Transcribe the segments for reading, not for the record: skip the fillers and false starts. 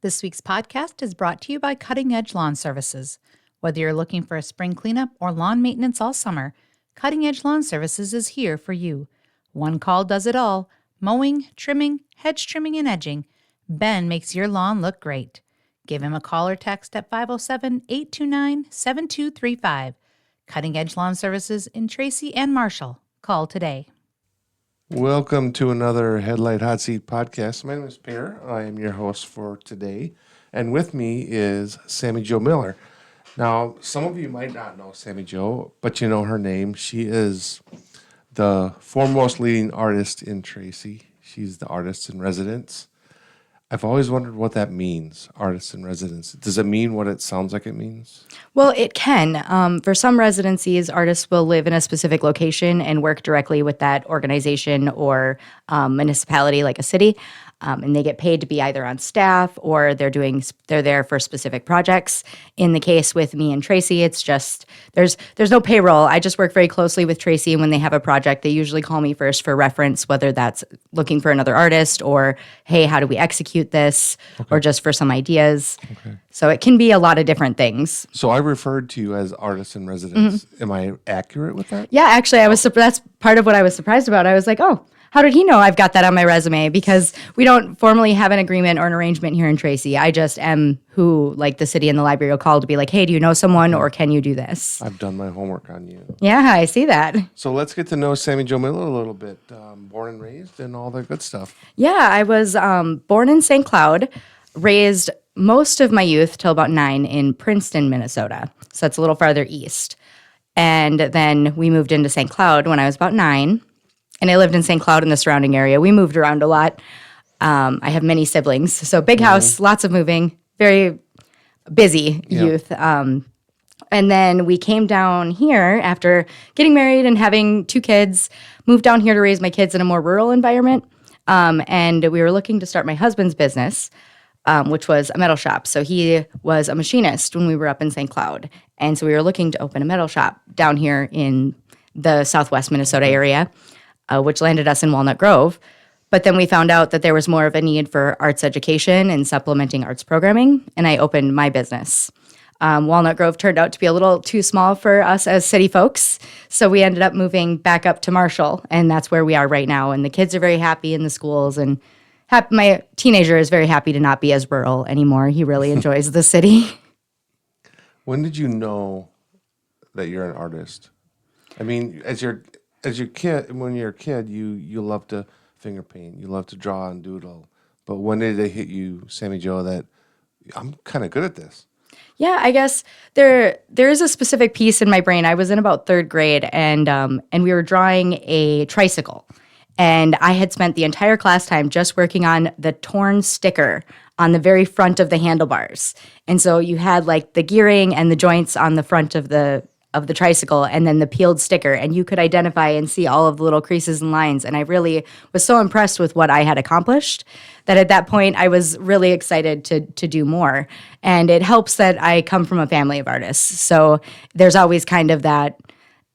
This week's podcast is brought to you by Cutting Edge Lawn Services. Whether you're looking for a spring cleanup or lawn maintenance all summer, Cutting Edge Lawn Services is here for you. One call does it all: mowing, trimming, hedge trimming, and edging. Ben makes your lawn look great. Give him a call or text at 507-829-7235. Cutting Edge Lawn Services in Tracy and Marshall. Call today. Welcome to another Headlight Hot Seat podcast. My name is Per. I am your host for today. And with me is Sammy Jo Miller. Now, some of you might not know Sammy Jo, but you know her name. She is the foremost leading artist in Tracy. She's the artist in residence. I've always wondered what that means, artist in residence. Does it mean what it sounds like it means? Well, it can. For some residencies, artists will live in a specific location and work directly with that organization or municipality, like a city, and they get paid to be either on staff or they're there for specific projects. In the case with me and Tracy, it's just there's no payroll. I just work very closely with Tracy, and when they have a project, they usually call me first for reference, whether that's looking for another artist or, hey, how do we execute this, or just for some ideas. Okay. So it can be a lot of different things. So I referred to you as artist in residence. Mm-hmm. Am I accurate with that? Yeah, actually, that's part of what I was surprised about. I was like, oh, how did he know I've got that on my resume? Because we don't formally have an agreement or an arrangement here in Tracy. I just am who, like, the city and the library will call to be like, hey, do you know someone, or can you do this? I've done my homework on you. Yeah, I see that. So let's get to know Sammy Jo Miller a little bit. Born and raised and all that good stuff. Yeah, I was born in St. Cloud, raised most of my youth till about 9 in Princeton, Minnesota. So that's a little farther east. And then we moved into St. Cloud when I was about 9. And I lived in St. Cloud and the surrounding area. We moved around a lot. I have many siblings. So big house, lots of moving, very busy youth. And then we came down here after getting married and having 2 kids, moved down here to raise my kids in a more rural environment. And we were looking to start my husband's business, which was a metal shop. So he was a machinist when we were up in St. Cloud. And so we were looking to open a metal shop down here in the southwest Minnesota area, which landed us in Walnut Grove. But then we found out that there was more of a need for arts education and supplementing arts programming, and I opened my business. Walnut Grove turned out to be a little too small for us as city folks, so we ended up moving back up to Marshall, and that's where we are right now. And the kids are very happy in the schools, and my teenager is very happy to not be as rural anymore. He really enjoys the city. When did you know that you're an artist? I mean, when you're a kid, you love to finger paint, you love to draw and doodle. But when did it hit you, Sammy Jo, that I'm kind of good at this? Yeah, I guess there is a specific piece in my brain. I was in about 3rd grade, and we were drawing a tricycle. And I had spent the entire class time just working on the torn sticker on the very front of the handlebars. And so you had like the gearing and the joints on the front of the tricycle, and then the peeled sticker, and you could identify and see all of the little creases and lines. And I really was so impressed with what I had accomplished that at that point I was really excited to do more. And it helps that I come from a family of artists. So there's always kind of that,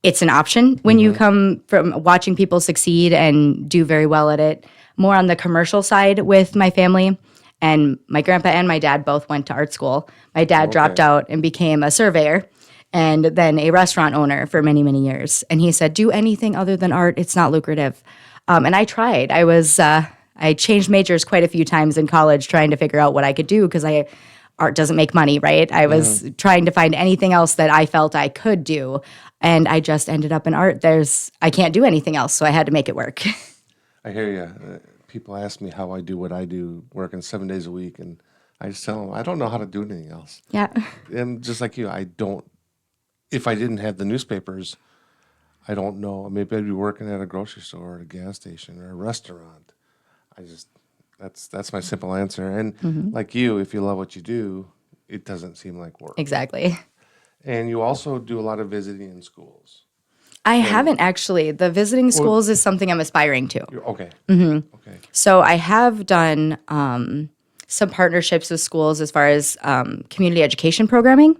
it's an option when you come from watching people succeed and do very well at it. More on the commercial side with my family. And my grandpa and my dad both went to art school. My dad dropped out and became a surveyor, and then a restaurant owner for many, many years. And he said, do anything other than art. It's not lucrative. And I tried. I changed majors quite a few times in college trying to figure out what I could do, because art doesn't make money, right? I was trying to find anything else that I felt I could do. And I just ended up in art. I can't do anything else, so I had to make it work. I hear you. People ask me how I do what I do, working 7 days a week, and I just tell them, I don't know how to do anything else. Yeah. And just like you, if I didn't have the newspapers, I don't know. Maybe I'd be working at a grocery store or a gas station or a restaurant. That's my simple answer. And like you, if you love what you do, it doesn't seem like work. Exactly. And you also do a lot of visiting in schools. I haven't actually. The visiting schools is something I'm aspiring to. Okay. Okay. So I have done some partnerships with schools as far as community education programming.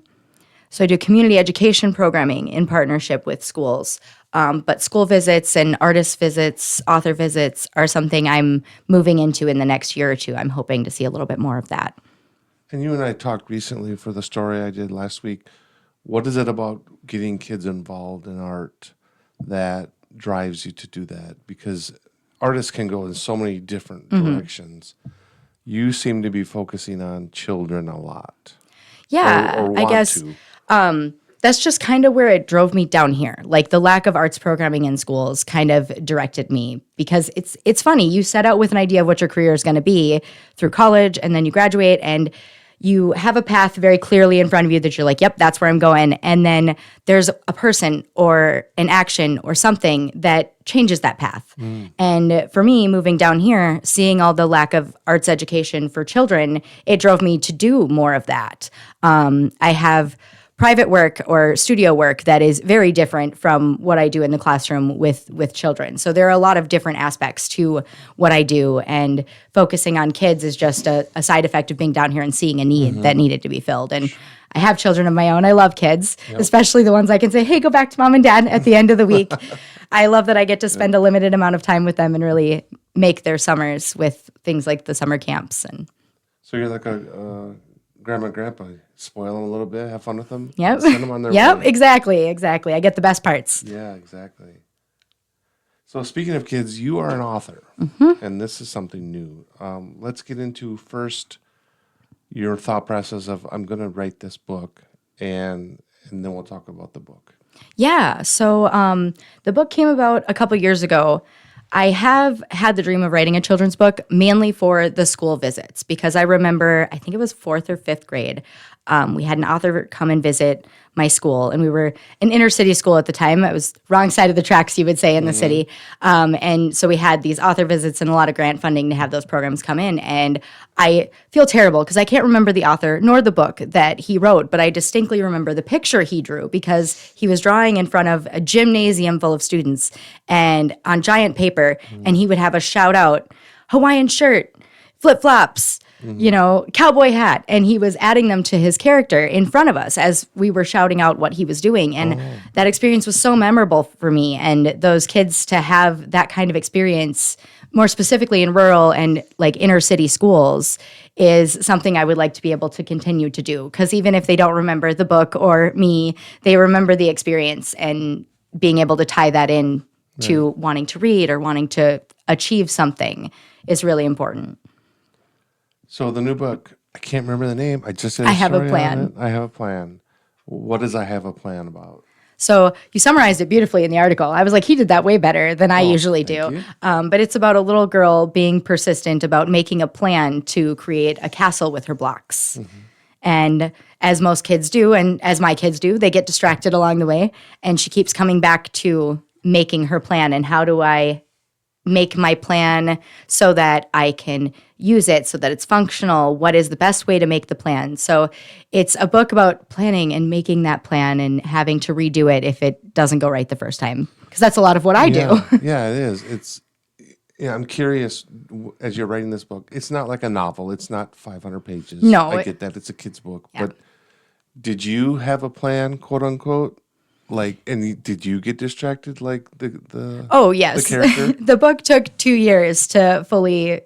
So I do community education programming in partnership with schools. But school visits and artist visits, author visits are something I'm moving into in the next year or two. I'm hoping to see a little bit more of that. And you and I talked recently for the story I did last week. What is it about getting kids involved in art that drives you to do that? Because artists can go in so many different directions. You seem to be focusing on children a lot, Yeah, or I want guess to. that's just kind of where it drove me down here. Like the lack of arts programming in schools kind of directed me because it's funny. You set out with an idea of what your career is going to be through college, and then you graduate and you have a path very clearly in front of you that you're like, yep, that's where I'm going. And then there's a person or an action or something that changes that path. And for me, moving down here, seeing all the lack of arts education for children, it drove me to do more of that. I have private work or studio work that is very different from what I do in the classroom with children. So there are a lot of different aspects to what I do, and focusing on kids is just a side effect of being down here and seeing a need that needed to be filled. And I have children of my own. I love kids, especially the ones I can say, hey, go back to mom and dad at the end of the week. I love that I get to spend a limited amount of time with them and really make their summers with things like the summer camps. And So you're like a grandma, grandpa. Spoil them a little bit, have fun with them. yep, Send them on their yep, way. exactly. I get the best parts. Yeah, exactly. So speaking of kids, you are an author, and this is something new. Let's get into first your thought process of I'm going to write this book, and then we'll talk about the book. Yeah. So the book came about a couple years ago. I have had the dream of writing a children's book mainly for the school visits because I remember, I think it was fourth or fifth grade, we had an author come and visit my school, and we were an inner city school at the time. It was wrong side of the tracks, you would say, in the city. And so we had these author visits and a lot of grant funding to have those programs come in. And I feel terrible because I can't remember the author nor the book that he wrote, but I distinctly remember the picture he drew because he was drawing in front of a gymnasium full of students and on giant paper, and he would have a shout out, Hawaiian shirt, flip flops, cowboy hat. And he was adding them to his character in front of us as we were shouting out what he was doing. And that experience was so memorable for me. And those kids to have that kind of experience, more specifically in rural and like inner city schools, is something I would like to be able to continue to do. Because even if they don't remember the book or me, they remember the experience, and being able to tie that in to wanting to read or wanting to achieve something is really important. So the new book, I can't remember the name. I just did I have a story on plan. it. I have a plan. What does I have a plan about? So you summarized it beautifully in the article. I was like, he did that way better than I usually thank do. you. But it's about a little girl being persistent about making a plan to create a castle with her blocks. And as most kids do, and as my kids do, they get distracted along the way. And she keeps coming back to making her plan. And how do I make my plan so that I can use it, so that it's functional? What is the best way to make the plan? So it's a book about planning and making that plan and having to redo it if it doesn't go right the first time. Because that's a lot of what I do. Yeah, it is. I'm curious, as you're writing this book, it's not like a novel. It's not 500 pages. No. I get that. It's a kid's book. Yeah. But did you have a plan, quote unquote? Like, and did you get distracted like the Oh, yes. the character? The book took 2 years to fully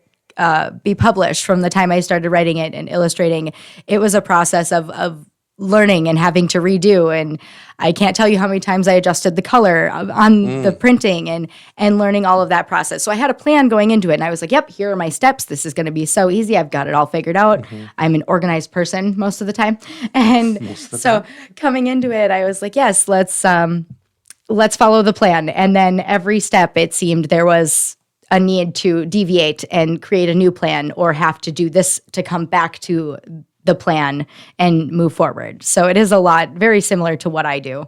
be published from the time I started writing it and illustrating. It was a process of learning and having to redo. And I can't tell you how many times I adjusted the color on the printing and learning all of that process. So I had a plan going into it, and I was like, yep, here are my steps. This is going to be so easy. I've got it all figured out. I'm an organized person most of the time. And so coming into it, I was like, yes, let's follow the plan. And then every step, it seemed there was a need to deviate and create a new plan, or have to do this to come back to the plan and move forward. So it is a lot very similar to what I do.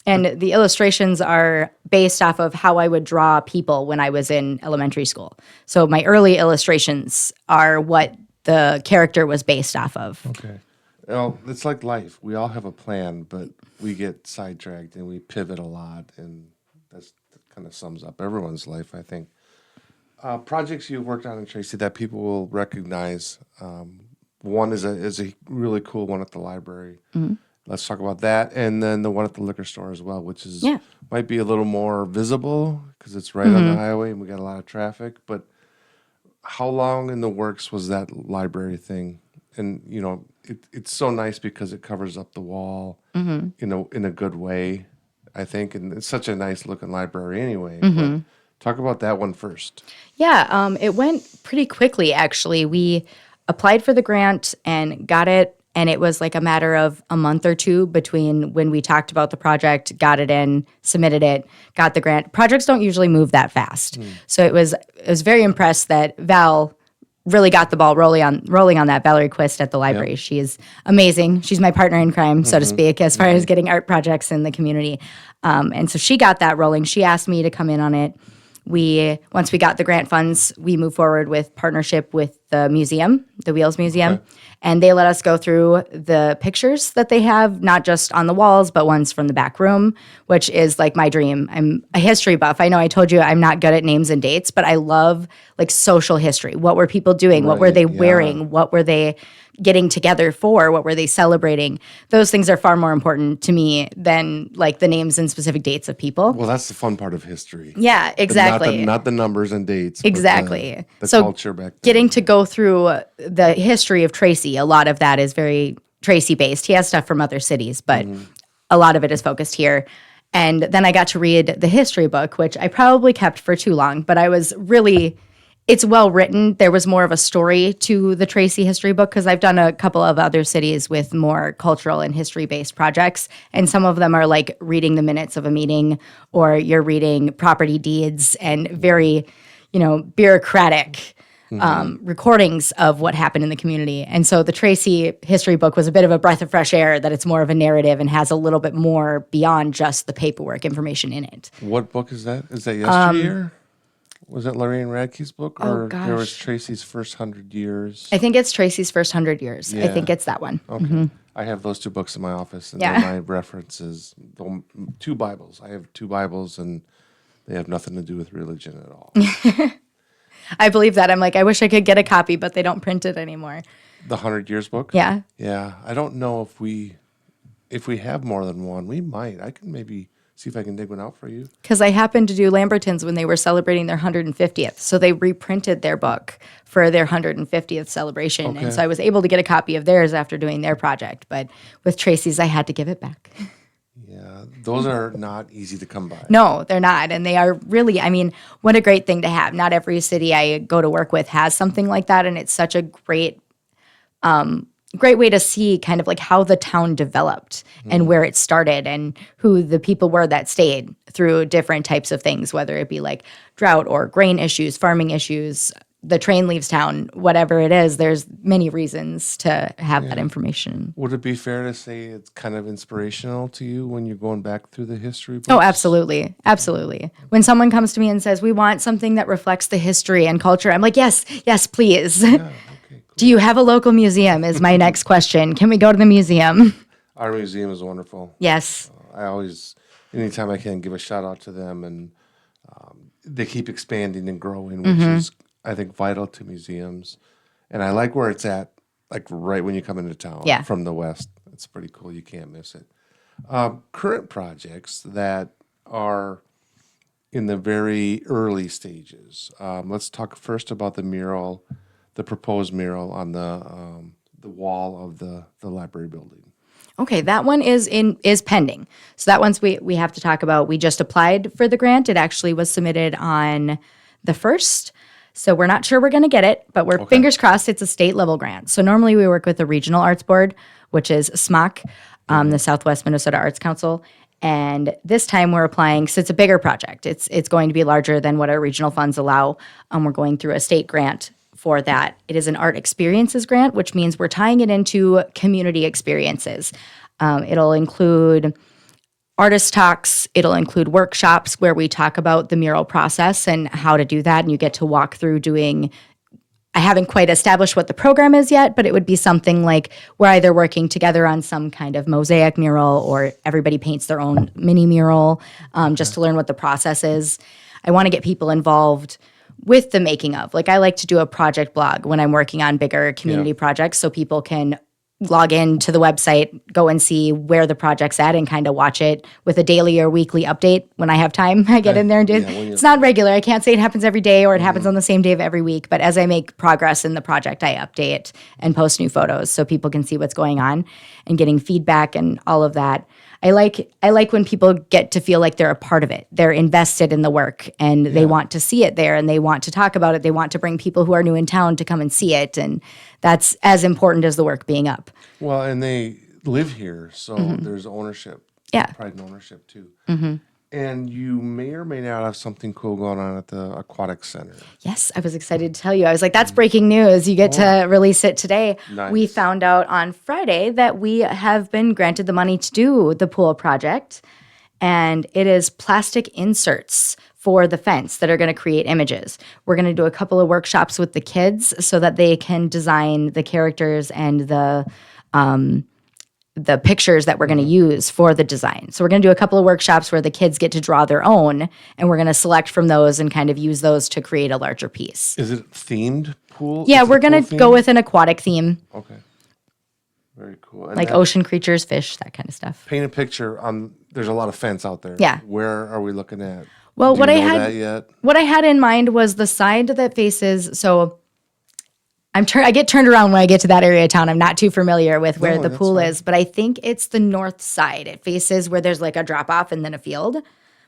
And the illustrations are based off of how I would draw people when I was in elementary school. So my early illustrations are what the character was based off of. Okay. Well, it's like life. We all have a plan, but we get sidetracked and we pivot a lot, and that kind of sums up everyone's life, I think. Projects you've worked on in Tracy that people will recognize. One is a really cool one at the library. Let's talk about that, and then the one at the liquor store as well, which is might be a little more visible because it's right on the highway and we got a lot of traffic. But how long in the works was that library thing, and it's so nice because it covers up the wall in a good way, I think, and it's such a nice looking library anyway. But talk about that one first. Yeah, it went pretty quickly, actually. We applied for the grant and got it, and it was like a matter of a month or two between when we talked about the project, got it in, submitted it, got the grant. Projects don't usually move that fast. So I was very impressed that Val really got the ball rolling on that. Valerie Quist at the library. Yep. She is amazing. She's my partner in crime, so to speak, as far as getting art projects in the community. And so she got that rolling. She asked me to come in on it. Once we got the grant funds, we moved forward with partnership with the museum, the Wheels Museum, and they let us go through the pictures that they have, not just on the walls, but ones from the back room, which is like my dream. I'm a history buff. I know I told you I'm not good at names and dates, but I love like social history. What were people doing? What were they wearing? What were they getting together for? What were they celebrating? Those things are far more important to me than like the names and specific dates of people. Well, that's the fun part of history. Yeah, exactly. Not the numbers and dates. Exactly. But the culture back then. Getting to go through the history of Tracy, a lot of that is very Tracy based. He has stuff from other cities, but a lot of it is focused here. And then I got to read the history book, which I probably kept for too long, but it's well written. There was more of a story to the Tracy history book because I've done a couple of other cities with more cultural and history-based projects, and some of them are like reading the minutes of a meeting, or you're reading property deeds and very, bureaucratic recordings of what happened in the community. And so the Tracy history book was a bit of a breath of fresh air that it's more of a narrative and has a little bit more beyond just the paperwork information in it. What book is that? Is that Yesteryear? Was it Lorraine Radke's book, or there was Tracy's First 100 Years? I think it's Tracy's First 100 Years. Yeah. I think it's that one. Okay. I have those two books in my office, and they're my references. Two Bibles. I have two Bibles, and they have nothing to do with religion at all. I believe that. I'm like, I wish I could get a copy, but they don't print it anymore. The 100 Years book? Yeah. Yeah. I don't know if we have more than one. We might. I can maybe see if I can dig one out for you. Because I happened to do Lambertons when they were celebrating their 150th. So they reprinted their book for their 150th celebration. Okay. And so I was able to get a copy of theirs after doing their project. But with Tracy's, I had to give it back. Yeah, those are not easy to come by. No, they're not. And they are really, what a great thing to have. Not every city I go to work with has something like that. And it's such a great way to see kind of like how the town developed and where it started and who the people were that stayed through different types of things, whether it be like drought or grain issues, farming issues, the train leaves town, whatever it is, there's many reasons to have that information. Would it be fair to say it's kind of inspirational to you when you're going back through the history books? Oh, absolutely. Absolutely. When someone comes to me and says, we want something that reflects the history and culture, I'm like, yes, please. Yeah, okay, cool. Do you have a local museum is my next question. Can we go to the museum? Our museum is wonderful. Yes. I always, anytime I can, give a shout out to them, and they keep expanding and growing, which is, I think, vital to museums. And I like where it's at, like right when you come into town from the west. It's pretty cool. You can't miss it. Current projects that are in the very early stages. Let's talk first about the mural, the proposed mural on the wall of the library building. Okay, that one is pending. So that one's we have to talk about. We just applied for the grant. It actually was submitted on the 1st. So we're not sure we're going to get it, but we're fingers crossed. It's a state level grant. So normally we work with the Regional Arts Board, which is SMOC, the Southwest Minnesota Arts Council. And this time we're applying, so it's a bigger project. It's going to be larger than what our regional funds allow. We're going through a state grant for that. It is an art experiences grant, which means we're tying it into community experiences. It'll include artist talks. It'll include workshops where we talk about the mural process and how to do that. And you get to walk through I haven't quite established what the program is yet, but it would be something like we're either working together on some kind of mosaic mural or everybody paints their own mini mural just to learn what the process is. I want to get people involved with the making of. Like I like to do a project blog when I'm working on bigger community projects so people can log in to the website, go and see where the project's at and kind of watch it with a daily or weekly update when I have time. I get in there and do it. Yeah, when It's not regular. I can't say it happens every day or it happens on the same day of every week, but as I make progress in the project, I update and post new photos so people can see what's going on and getting feedback and all of that. I like when people get to feel like they're a part of it. They're invested in the work and they want to see it there and they want to talk about it. They want to bring people who are new in town to come and see it. And that's as important as the work being up. Well, and they live here, so there's ownership. Yeah. Pride and ownership, too. And you may or may not have something cool going on at the Aquatic Center. Yes, I was excited to tell you. I was like, that's breaking news. You get to release it today. Nice. We found out on Friday that we have been granted the money to do the pool project, and it is plastic inserts for the fence that are going to create images. We're going to do a couple of workshops with the kids so that they can design the characters and the pictures that we're going to use for the design. So we're going to do a couple of workshops where the kids get to draw their own, and we're going to select from those and kind of use those to create a larger piece. Is it themed pool? Yeah, Is it we're a pool going to theme? go with an aquatic theme, Okay. Very cool. And like that ocean creatures, fish, that kind of stuff. paint a picture on, there's a lot of fence out there. Yeah. Where are we looking at? Well, Do what you I know had that yet? what I had in mind was the side that faces. So I get turned around when I get to that area of town. I'm not too familiar with where No, the that's pool fine. is, but I think it's the north side. It faces where there's like a drop off and then a field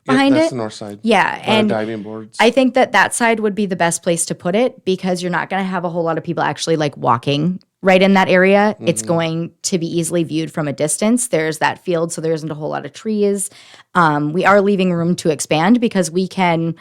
behind That's it. the north side. Yeah, By and the diving boards. I think that side would be the best place to put it because you're not going to have a whole lot of people actually like walking right in that area. It's going to be easily viewed from a distance. There's that field, so there isn't a whole lot of trees. We are leaving room to expand because we can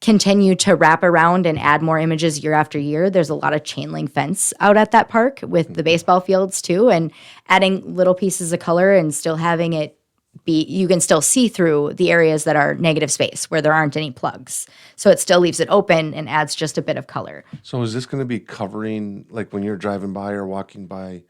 continue to wrap around and add more images year after year. There's a lot of chain link fence out at that park with the baseball fields too, and adding little pieces of color and still having it be, you can still see through the areas that are negative space where there aren't any plugs. So it still leaves it open and adds just a bit of color. So is this going to be covering, like when you're driving by or walking by,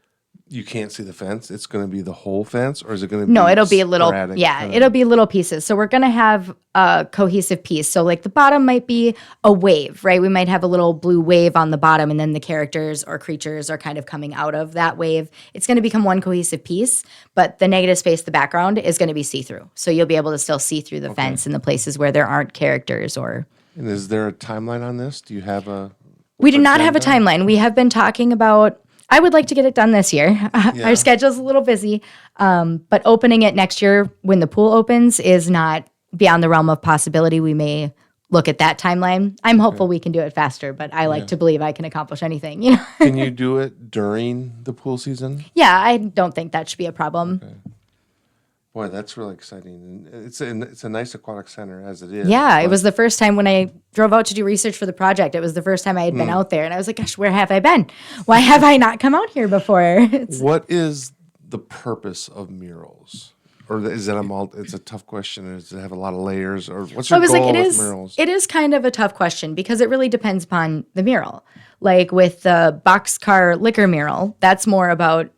you can't see the fence? It's going to be the whole fence, or is it going to be No, it'll be a little, sporadic yeah, kinda- it'll be little pieces. So we're going to have a cohesive piece. So like the bottom might be a wave, right? We might have a little blue wave on the bottom and then the characters or creatures are kind of coming out of that wave. It's going to become one cohesive piece, but the negative space, the background is going to be see-through. So you'll be able to still see through the fence in the places where there aren't characters or... And is there a timeline on this? Do you have a... We do not have a timeline. We have been talking about... I would like to get it done this year. Our schedule's a little busy, but opening it next year when the pool opens is not beyond the realm of possibility. We may look at that timeline. I'm hopeful we can do it faster, but I like to believe I can accomplish anything. You know? Can you do it during the pool season? Yeah, I don't think that should be a problem. Boy, that's really exciting. And it's a nice aquatic center as it is. Yeah, it but- was the first time when I drove out to do research for the project. It was the first time I had been out there, and I was like, gosh, where have I been? Why have I not come out here before? What is the purpose of murals? Or is it it's a tough question. Does it have a lot of layers? Or what's your I was goal like, with murals? it is kind of a tough question because it really depends upon the mural. Like with the boxcar liquor mural, that's more about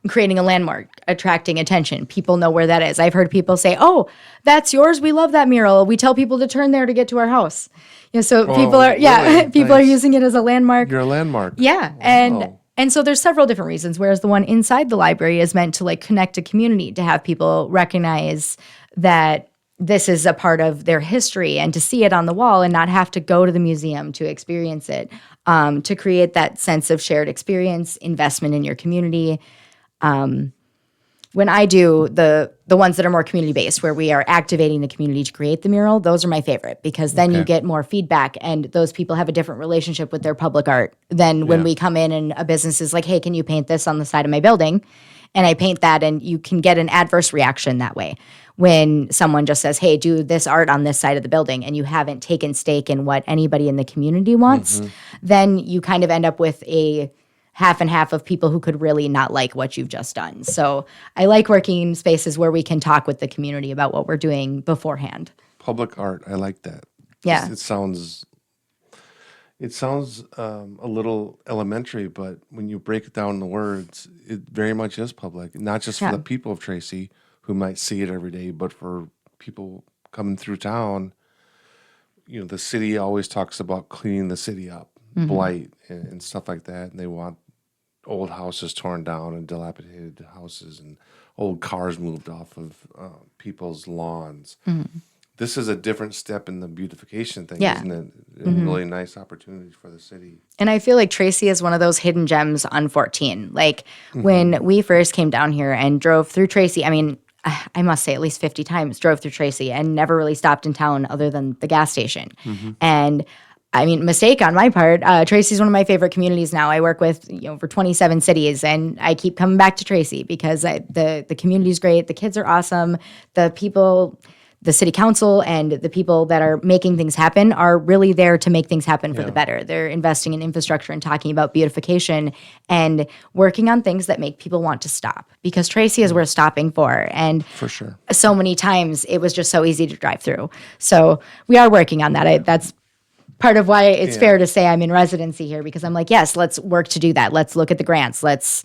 creating a landmark, attracting attention. People know where that is. I've heard people say, "Oh, that's yours. We love that mural. We tell people to turn there to get to our house." You know, so people are really? people are Nice. using it as a landmark. You're a landmark. Yeah, Wow. and so there's several different reasons. Whereas the one inside the library is meant to like connect a community, to have people recognize that this is a part of their history and to see it on the wall and not have to go to the museum to experience it, to create that sense of shared experience, investment in your community. When I do the ones that are more community based, where we are activating the community to create the mural, those are my favorite because then you Okay. get more feedback and those people have a different relationship with their public art than when we come in and a business is like, hey, can you paint this on the side of my building? And I paint that and you can get an adverse reaction that way. When someone just says, hey, do this art on this side of the building and you haven't taken stake in what anybody in the community wants, then you kind of end up with a half and half of people who could really not like what you've just done. So I like working in spaces where we can talk with the community about what we're doing beforehand. Public art. I like that. Yeah. It sounds a little elementary, but when you break it down in the words, it very much is public. Not just for Yeah. the people of Tracy who might see it every day, but for people coming through town. You know, the city always talks about cleaning the city up, blight and stuff like that, and they want old houses torn down and dilapidated houses and old cars moved off of people's lawns. This is a different step in the beautification thing, Yeah. isn't it? A really nice opportunity for the city. And I feel like Tracy is one of those hidden gems on 14. Like when we first came down here and drove through Tracy, I mean, I must say at least 50 times drove through Tracy and never really stopped in town other than the gas station. And I mean, mistake on my part. Tracy's one of my favorite communities now. I work with over 27 cities, and I keep coming back to Tracy because the community's great. The kids are awesome. The people, the city council, and the people that are making things happen are really there to make things happen for the better. They're investing in infrastructure and talking about beautification and working on things that make people want to stop because Tracy is worth stopping for. And For sure. so many times it was just so easy to drive through. So we are working on that. That's part of why it's fair to say I'm in residency here because I'm like, yes, let's work to do that. Let's look at the grants. Let's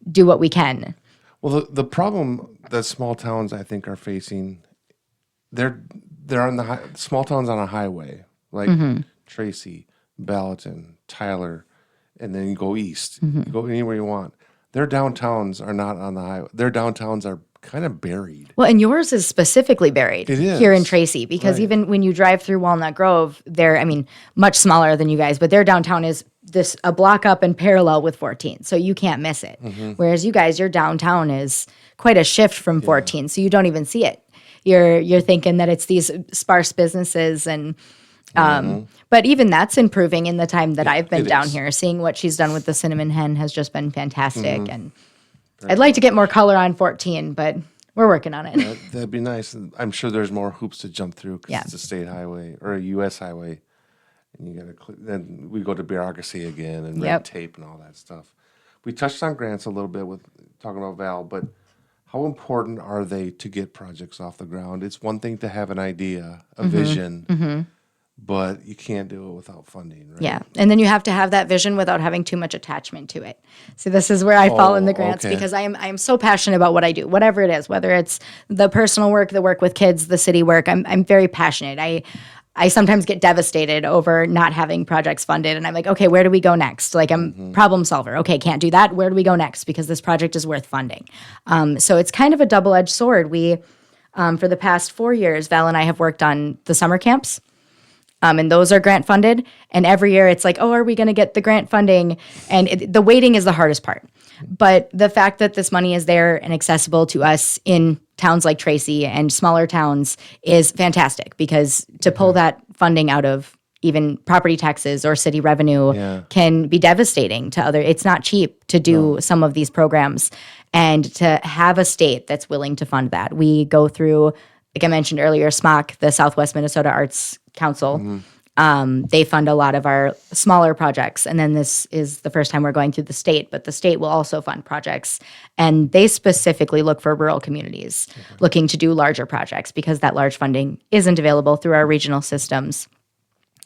do what we can. Well, the problem that small towns, I think, are facing, they're on the small towns on a highway, like Tracy, Ballatin, Tyler, and then you go east. You go anywhere you want. Their downtowns are not on the highway. Their downtowns are kind of buried. Well, and yours is specifically buried It is. here in Tracy because even when you drive through Walnut Grove, I mean, much smaller than you guys, but their downtown is a block up and parallel with 14, so you can't miss it. Whereas you guys, your downtown is quite a shift from 14, so you don't even see it. You're thinking that it's these sparse businesses and but even that's improving in the time that I've been down here. Seeing what she's done with the Cinnamon Hen has just been fantastic. And I'd like to get more color on 14, but we're working on it. That'd be nice. And I'm sure there's more hoops to jump through because Yeah. it's a state highway or a U.S. highway. And you got to then we go to bureaucracy again and red tape and all that stuff. We touched on grants a little bit with talking about Val, but how important are they to get projects off the ground? It's one thing to have an idea, a vision, but you can't do it without funding, right? Yeah. And then you have to have that vision without having too much attachment to it. So this is where I fall in the grants because I am so passionate about what I do, whatever it is, whether it's the personal work, the work with kids, the city work. I'm very passionate. I sometimes get devastated over not having projects funded. And I'm like, okay, where do we go next? Like I'm problem solver. Okay, can't do that. Where do we go next? Because this project is worth funding. So it's kind of a double-edged sword. We, for the past 4 years, Val and I have worked on the summer camps. And those are grant funded. And every year it's like, oh, are we going to get the grant funding? And the waiting is the hardest part. But the fact that this money is there and accessible to us in towns like Tracy and smaller towns is fantastic because to pull that funding out of even property taxes or city revenue can be devastating to other. It's not cheap to do some of these programs and to have a state that's willing to fund that. We go through, like I mentioned earlier, SMOC, the Southwest Minnesota Arts Council. They fund a lot of our smaller projects. And then this is the first time we're going through the state, but the state will also fund projects. And they specifically look for rural communities looking to do larger projects because that large funding isn't available through our regional systems.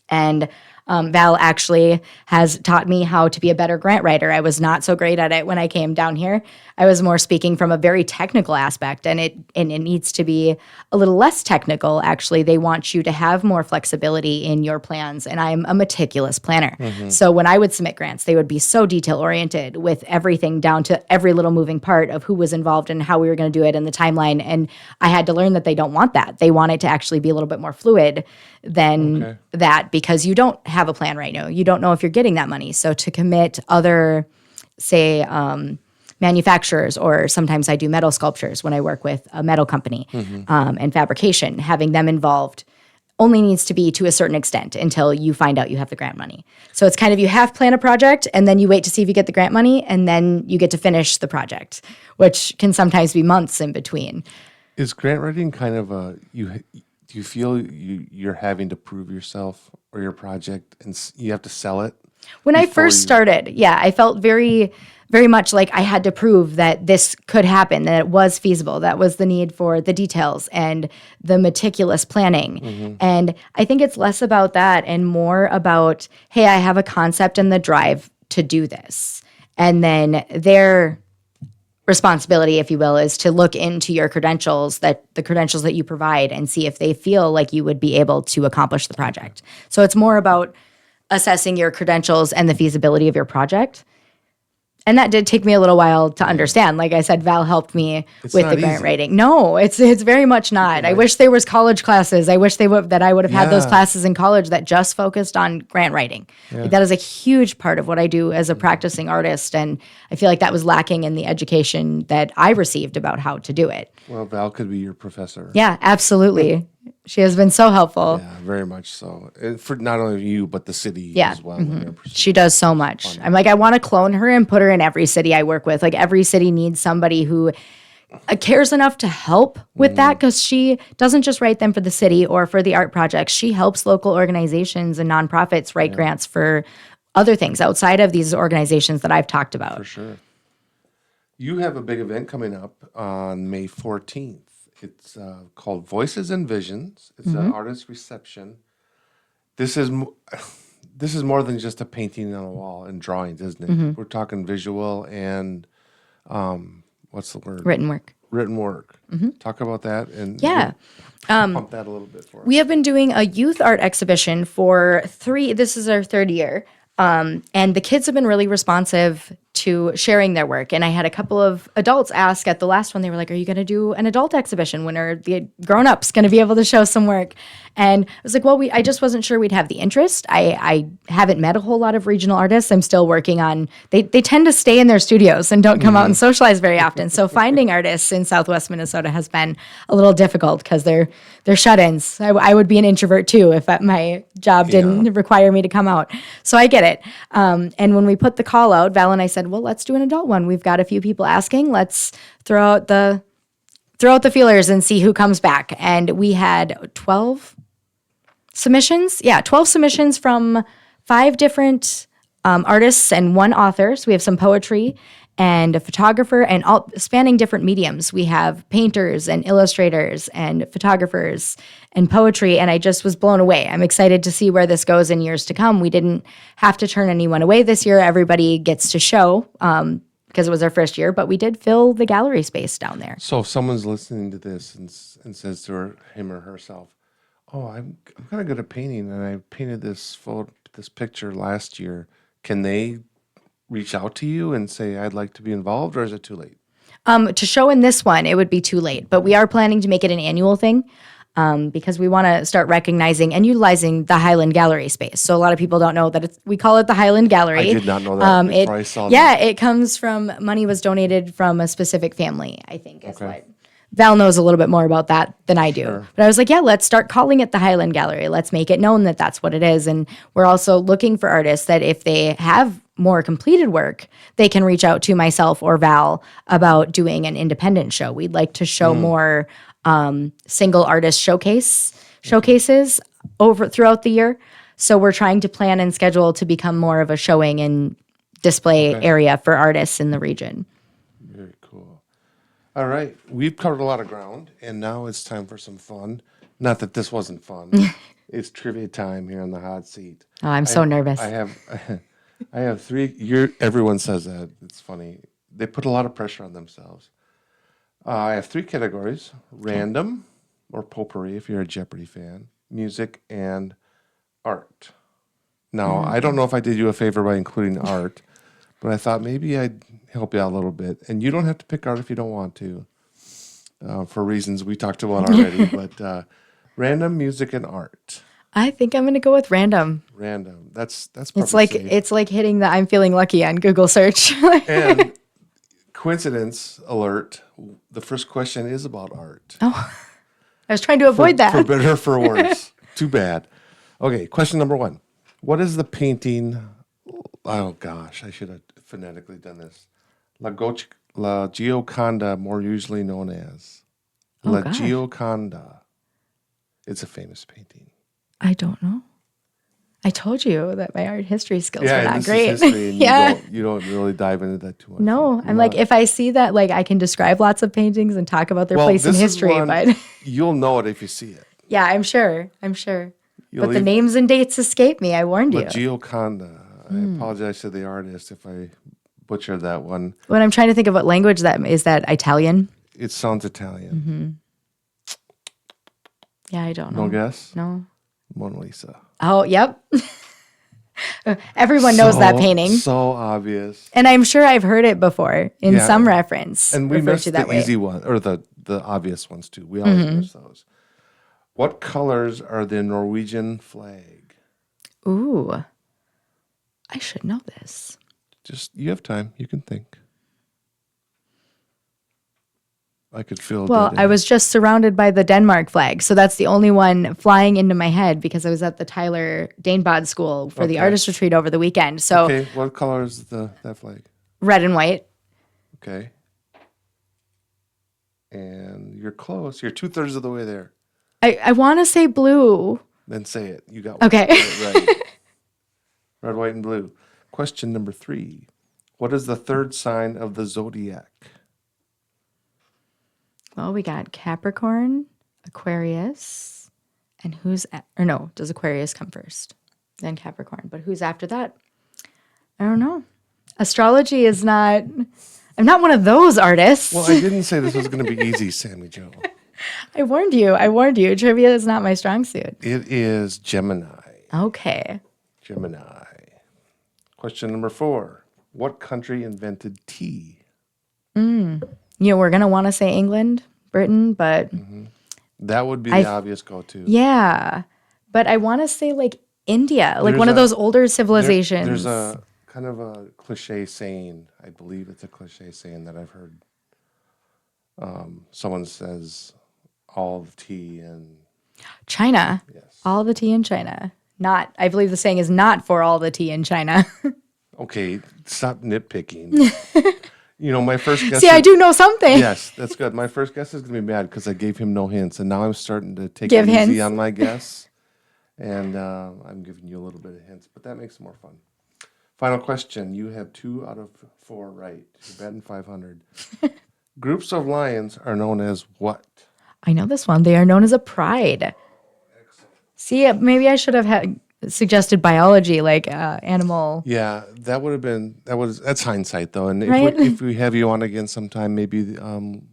And Val actually has taught me how to be a better grant writer. I was not so great at it when I came down here. I was more speaking from a very technical aspect, and it needs to be a little less technical, actually. They want you to have more flexibility in your plans, and I'm a meticulous planner. So when I would submit grants, they would be so detail-oriented with everything down to every little moving part of who was involved and how we were going to do it and the timeline, and I had to learn that they don't want that. They want it to actually be a little bit more fluid than that because you don't have a plan right now. You don't know if you're getting that money. So to commit other, say, manufacturers, or sometimes I do metal sculptures when I work with a metal company and fabrication, having them involved only needs to be to a certain extent until you find out you have the grant money. So it's kind of you half plan a project and then you wait to see if you get the grant money and then you get to finish the project, which can sometimes be months in between. Is grant writing kind of do you feel you're having to prove yourself or your project and you have to sell it? When I first started, I felt very, very much like I had to prove that this could happen, that it was feasible. That was the need for the details and the meticulous planning. And I think it's less about that and more about, hey, I have a concept and the drive to do this. And then their responsibility, if you will, is to look into your credentials, that the credentials that you provide, and see if they feel like you would be able to accomplish the project. So it's more about assessing your credentials and the feasibility of your project. And that did take me a little while to understand. Like I said, Val helped me with not the grant easy. writing. No, it's very much not. I wish there was college classes. I wish that I would have had those Yeah. classes in college that just focused on grant writing. Like that is a huge part of what I do as a practicing artist, and I feel like that was lacking in the education that I received about how to do it. Well, Val could be your professor. Yeah, absolutely. She has been so helpful. Yeah, very much so. And for not only you, but the city Yeah. as well. in their pursuit. She does so much. I'm like, I want to clone her and put her in every city I work with. Like every city needs somebody who cares enough to help with that, because she doesn't just write them for the city or for the art projects. She helps local organizations and nonprofits write grants for other things outside of these organizations that I've talked about. For sure. You have a big event coming up on May 14th. It's called Voices and Visions. It's an artist reception. This is this is more than just a painting on a wall and drawings, isn't it? We're talking visual and what's the word? Written work. Written work. Talk about that and Yeah. pump that a little bit for us. We have been doing a youth art exhibition for this is our third year. And the kids have been really responsive to sharing their work. And I had a couple of adults ask at the last one, they were like, are you going to do an adult exhibition? When are the grown-ups going to be able to show some work? And I was like, well, I just wasn't sure we'd have the interest. I haven't met a whole lot of regional artists. I'm still working on, they tend to stay in their studios and don't come out and socialize very often. So finding artists in Southwest Minnesota has been a little difficult because they're shut-ins. I would be an introvert too if my job didn't require me to come out. So I get it. And when we put the call out, Val and I said, well, let's do an adult one. We've got a few people asking. Let's throw out the feelers and see who comes back. And we had 12 submissions. Yeah, 12 submissions from 5 different artists and 1 author. So we have some poetry and a photographer, and all spanning different mediums. We have painters and illustrators and photographers and poetry, and I just was blown away. I'm excited to see where this goes in years to come. We didn't have to turn anyone away this year. Everybody gets to show because it was our first year, but we did fill the gallery space down there. So if someone's listening to this and says to him or herself, "Oh, I'm kind of good at painting, and I painted this picture last year," can they reach out to you and say, "I'd like to be involved," or is it too late? To show in this one, it would be too late, but we are planning to make it an annual thing. Because we want to start recognizing and utilizing the Highland Gallery space. So a lot of people don't know that we call it the Highland Gallery. I did not know that before I saw that. Yeah, it comes from money was donated from a specific family, I think is what. Val knows a little bit more about that than I do. But I was like, yeah, let's start calling it the Highland Gallery. Let's make it known that that's what it is. And we're also looking for artists that if they have more completed work, they can reach out to myself or Val about doing an independent show. We'd like to show more single artist showcases throughout the year. So we're trying to plan and schedule to become more of a showing and display area for artists in the region. Very cool. All right, we've covered a lot of ground, and now it's time for some fun. Not that this wasn't fun. It's trivia time here on the hot seat. Oh, I'm so nervous. I have 3. Everyone says that. It's funny. They put a lot of pressure on themselves. I have 3 categories: random or potpourri, if you're a Jeopardy fan, music, and art. Now, I don't know if I did you a favor by including art, but I thought maybe I'd help you out a little bit. And you don't have to pick art if you don't want to, for reasons we talked about already. But random, music, and art. I think I'm going to go with random. Random. That's probably It's like hitting the I'm feeling lucky on Google search. And coincidence alert, the first question is about art. I was trying to avoid that. For better or for worse. Too bad. Okay, question number 1. What is the painting? Oh gosh, I should have phonetically done this. La Gioconda, more usually known as. La gosh. Gioconda. It's a famous painting. I don't know. I told you that my art history skills were Yeah, not this great. is history, and Yeah. you don't really dive into that too much. No, I'm like, if I see that, like, I can describe lots of paintings and talk about their Well, place in this is history, one- but you'll know it if you see it. yeah, I'm sure. You'll But the names and dates escape me. I warned La you. Gioconda. I apologize to the artist if I butchered that one. When I'm trying to think of what language that is, that Italian? It sounds Italian. Yeah, I don't know. No guess? No. Mona Lisa. Oh, yep. Everyone knows that painting. So obvious. And I'm sure I've heard it before in Yeah. some reference. And we referred missed to that the way. easy one, or the obvious ones too. We always miss those. What colors are the Norwegian flag? Ooh, I should know this. Just, you have time. You can think. I could feel Well, dead I air. was just surrounded by the Denmark flag. So that's the only one flying into my head because I was at the Tyler Danebod School for the Okay. artist retreat over the weekend. So Okay, what color is that flag? red and white. Okay. And you're close. You're 2/3 of the way there. I want to say blue. Then say it. You got one. Okay. Right. Red, white, and blue. Question number 3. What is the third sign of the zodiac? Well, we got Capricorn, Aquarius, and does Aquarius come first? Then Capricorn. But who's after that? I don't know. Astrology is not, I'm not one of those artists. Well, I didn't say this was going to be easy, Sammy Jo. I warned you. Trivia is not my strong suit. It is Gemini. Okay. Gemini. Question number 4. What country invented tea? We're going to want to say England, Britain, but That would be the obvious go-to. yeah. But I want to say like India, like There's one of a- those older civilizations. There's a kind of a cliche saying. I believe it's a cliche saying that I've heard. Someone says, all of tea and China. yes. All the tea in China. I believe the saying is not for all the tea in China. Okay, stop nitpicking. My first guess. See, I do know something. Yes, that's good. My first guess is going to be bad because I gave him no hints, and now I'm starting to take Give it easy hints. on my guess, and I'm giving you a little bit of hints, but that makes it more fun. Final question: you have 2 out of 4 right. You're batting 500. Groups of lions are known as what? I know this one. They are known as a pride. See, maybe I should have suggested biology, like animal. Yeah, that's hindsight though. And Right? if we have you on again sometime, maybe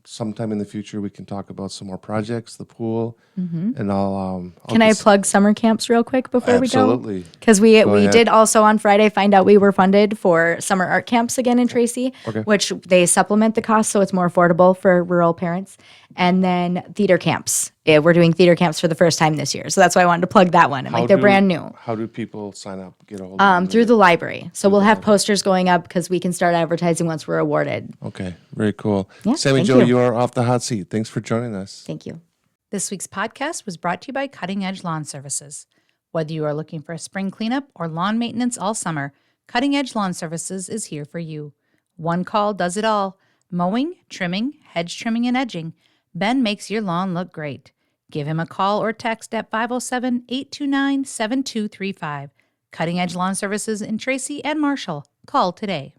sometime in the future we can talk about some more projects, the pool, and I'll Can I plug summer camps real quick before we go? Absolutely. Because we ahead. did also on Friday find out we were funded for summer art camps again in Tracy, Okay. which they supplement the cost so it's more affordable for rural parents. And then theater camps. Yeah, we're doing theater camps for the first time this year. So that's why I wanted to plug that one. They're brand new. How do people sign up? Get a hold of you? Through the library. So we'll have posters going up because we can start advertising once we're awarded. Okay, very cool. Yeah, Sammy thank Jo, you. you are off the hot seat. Thanks for joining us. Thank you. This week's podcast was brought to you by Cutting Edge Lawn Services. Whether you are looking for a spring cleanup or lawn maintenance all summer, Cutting Edge Lawn Services is here for you. One call does it all. Mowing, trimming, hedge trimming, and edging. Ben makes your lawn look great. Give him a call or text at 507-829-7235. Cutting Edge Lawn Services in Tracy and Marshall. Call today.